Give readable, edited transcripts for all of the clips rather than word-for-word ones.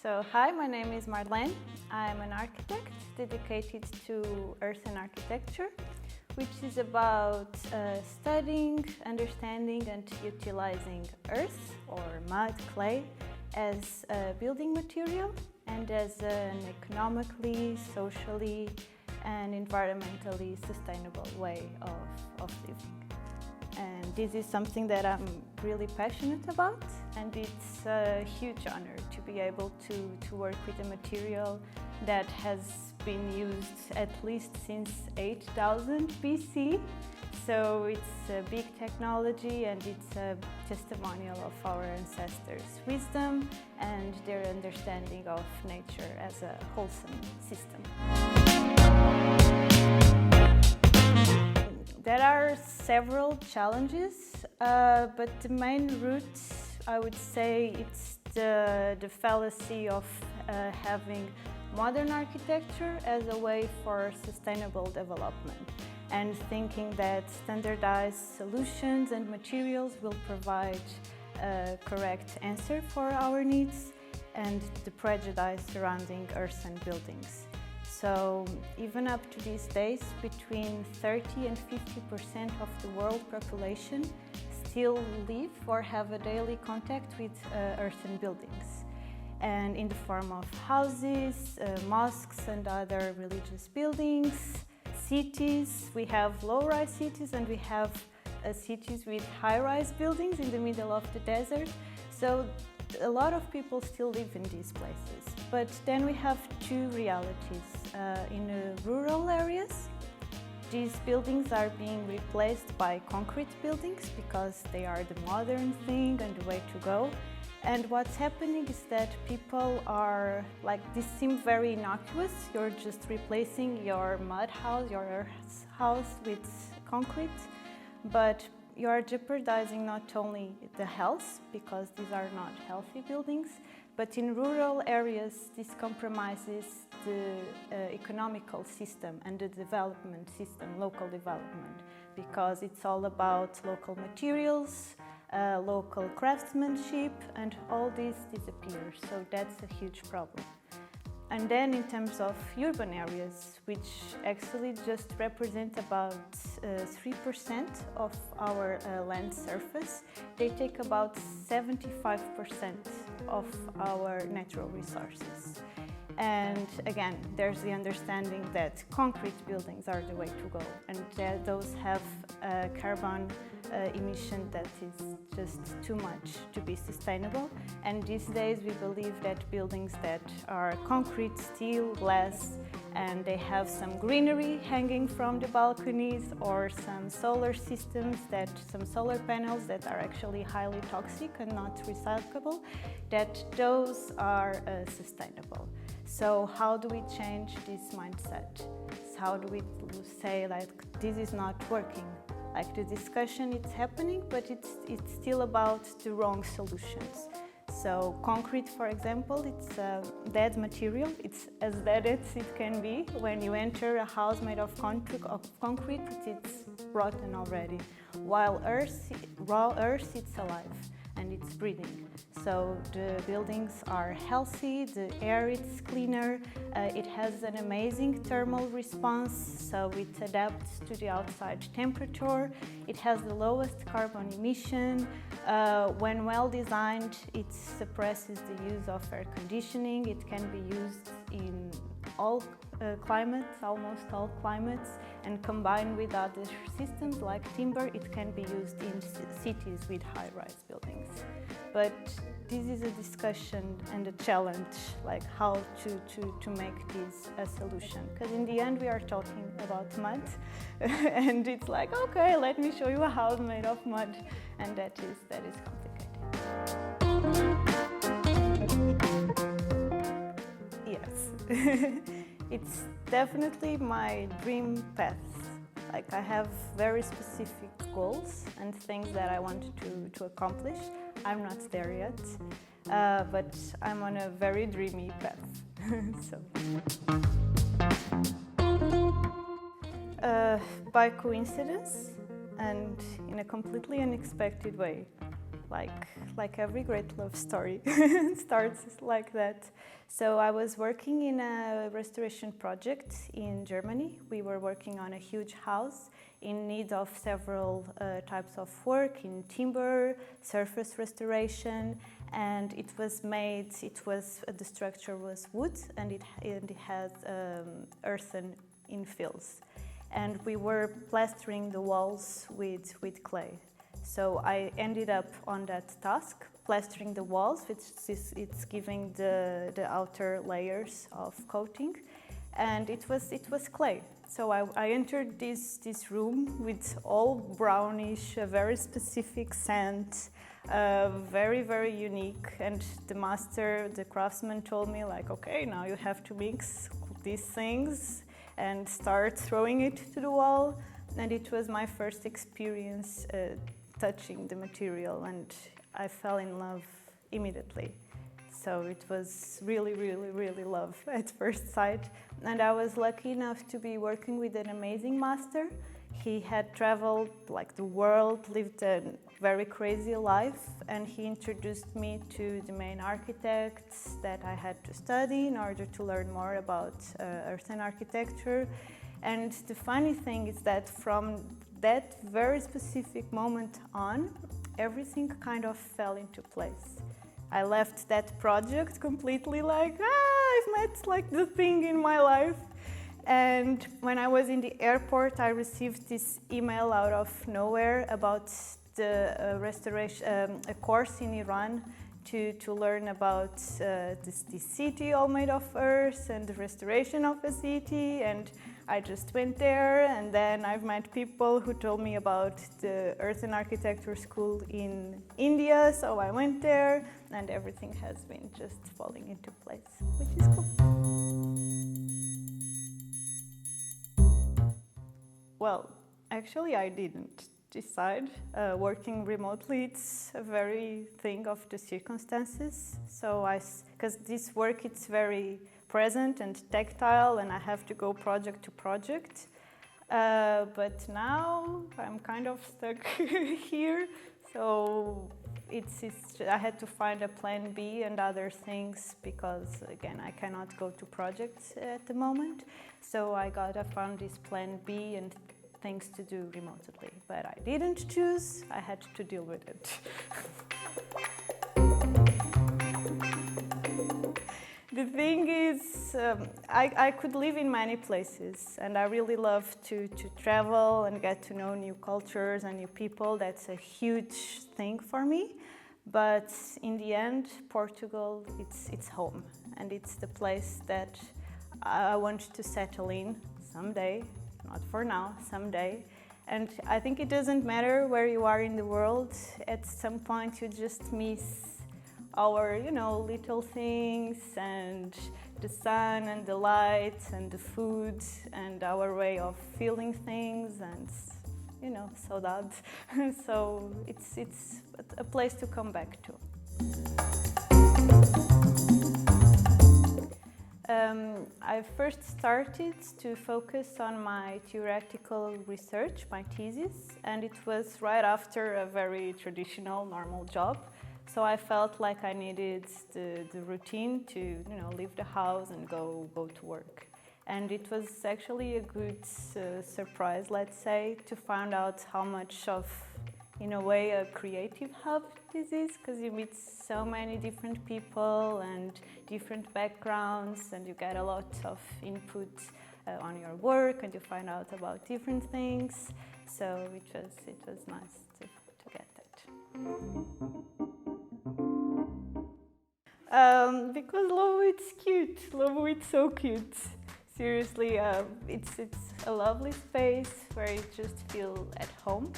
So, hi, my name is Marlene. I'm an architect dedicated to earth and architecture, which is about studying, understanding and utilizing earth or mud, clay as a building material and as an economically, socially and environmentally sustainable way of living. And this is something that I'm really passionate about, and it's a huge honor to be able to work with a material that has been used at least since 8000 BC. So it's a big technology and it's a testimonial of our ancestors' wisdom and their understanding of nature as a wholesome system. There are several challenges, but the main root, I would say, it's the fallacy of having modern architecture as a way for sustainable development and thinking that standardized solutions and materials will provide a correct answer for our needs, and the prejudice surrounding earth and buildings. So even up to these days, between 30 and 50% of the world population still live or have a daily contact with earthen buildings. And in the form of houses, mosques and other religious buildings, cities. We have low-rise cities and we have cities with high-rise buildings in the middle of the desert. So a lot of people still live in these places. But then we have two realities. In rural areas, these buildings are being replaced by concrete buildings because they are the modern thing and the way to go. And what's happening is that people are like, this seems very innocuous. You're just replacing your mud house, your earth house with concrete, but you are jeopardizing not only the health, because these are not healthy buildings, but in rural areas, this compromises the economical system and the development system, local development, because it's all about local materials, local craftsmanship, and all this disappears. So that's a huge problem. And then in terms of urban areas, which actually just represent about 3% of our land surface, they take about 75% of our natural resources. And again, there's the understanding that concrete buildings are the way to go, and that those have a carbon emission that is just too much to be sustainable. And these days we believe that buildings that are concrete, steel, glass, and they have some greenery hanging from the balconies or some solar systems, some solar panels that are actually highly toxic and not recyclable, that those are sustainable. So how do we change this mindset? How do we say like this is not working? Like the discussion is happening, but it's still about the wrong solutions. So concrete, for example, it's a dead material. It's as dead as it can be. When you enter a house made of concrete, it's rotten already. While raw earth, it's alive and it's breathing. So the buildings are healthy, the air is cleaner, it has an amazing thermal response, so it adapts to the outside temperature, it has the lowest carbon emission. When well designed, it suppresses the use of air conditioning. It can be used in all climates, almost all climates, and combined with other systems like timber, it can be used in cities with high-rise buildings. But this is a discussion and a challenge, like how to make this a solution. Because in the end, we are talking about mud, and it's like, okay, let me show you a house made of mud, and that is complicated. Yes. It's definitely my dream path. Like I have very specific goals and things that I want to accomplish. I'm not there yet, but I'm on a very dreamy path. By coincidence and in a completely unexpected way. like every great love story starts like that. So I was working in a restoration project in Germany. We were working on a huge house in need of several types of work in timber, surface restoration, and the structure was wood and it had earthen infills. And we were plastering the walls with clay. So I ended up on that task, plastering the walls, it's giving the outer layers of coating, and it was clay. So I entered this room with all brownish, a very specific scent, very, very unique. And the craftsman told me like, okay, now you have to mix these things and start throwing it to the wall. And it was my first experience touching the material, and I fell in love immediately. So it was really, really, really love at first sight. And I was lucky enough to be working with an amazing master. He had traveled like the world, lived a very crazy life, and he introduced me to the main architects that I had to study in order to learn more about earthen architecture. And the funny thing is that from that very specific moment on, everything kind of fell into place. I left that project completely like, I've met like the thing in my life. And when I was in the airport, I received this email out of nowhere about the a course in Iran to learn about this city all made of earth and the restoration of a city. And I just went there, and then I've met people who told me about the earthen architecture school in India, so I went there, and everything has been just falling into place, which is cool. Well, actually I didn't decide. Working remotely, it's a very thing of the circumstances. So because this work, it's very present and tactile, and I have to go project to project. But now I'm kind of stuck here, so I had to find a plan B and other things because, again, I cannot go to projects at the moment. So I found this plan B and things to do remotely. But I didn't choose, I had to deal with it. The thing is, I could live in many places, and I really love to travel and get to know new cultures and new people. That's a huge thing for me. But in the end, Portugal, it's home, and it's the place that I want to settle in someday, not for now, someday. And I think it doesn't matter where you are in the world. At some point, you just miss our, little things, and the sun and the light and the food and our way of feeling things, and saudade. So it's a place to come back to. I first started to focus on my theoretical research, my thesis, and it was right after a very traditional, normal job. So I felt like I needed the routine to, leave the house and go to work. And it was actually a good surprise, let's say, to find out how much of, in a way, a creative hub this is, because you meet so many different people and different backgrounds, and you get a lot of input on your work, and you find out about different things. So it was nice to get that. Because Lobo, it's cute. Lobo, it's so cute. Seriously, it's a lovely space where you just feel at home.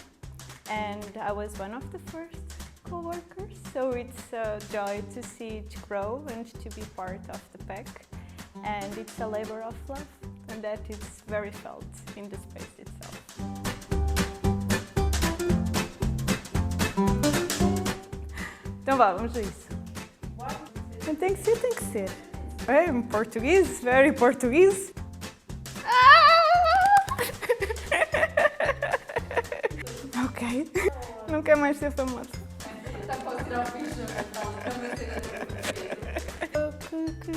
And I was one of the first co-workers, so it's a joy to see it grow and to be part of the pack. And it's a labor of love, and that is very felt in the space itself. Então vá, vamos a isso. Tem que ser. É, em português, very português. Ok. Não quer mais ser famoso. Que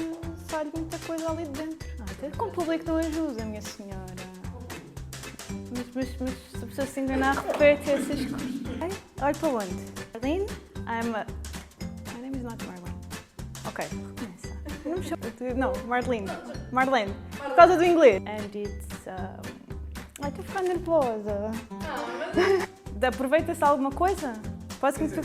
falha muita coisa ali dentro. Até com o público não ajuda, minha senhora. Mas se a pessoa se enganar, repete essas coisas. Okay? Olha para onde? Marlene, My name is not Marlene. Ok, recomeça. Não me chamo... Não, Marlene. Marlene. Por causa do inglês. And it's... Ai, estou a ficar nervosa. Aproveita-se alguma coisa? Posso começar?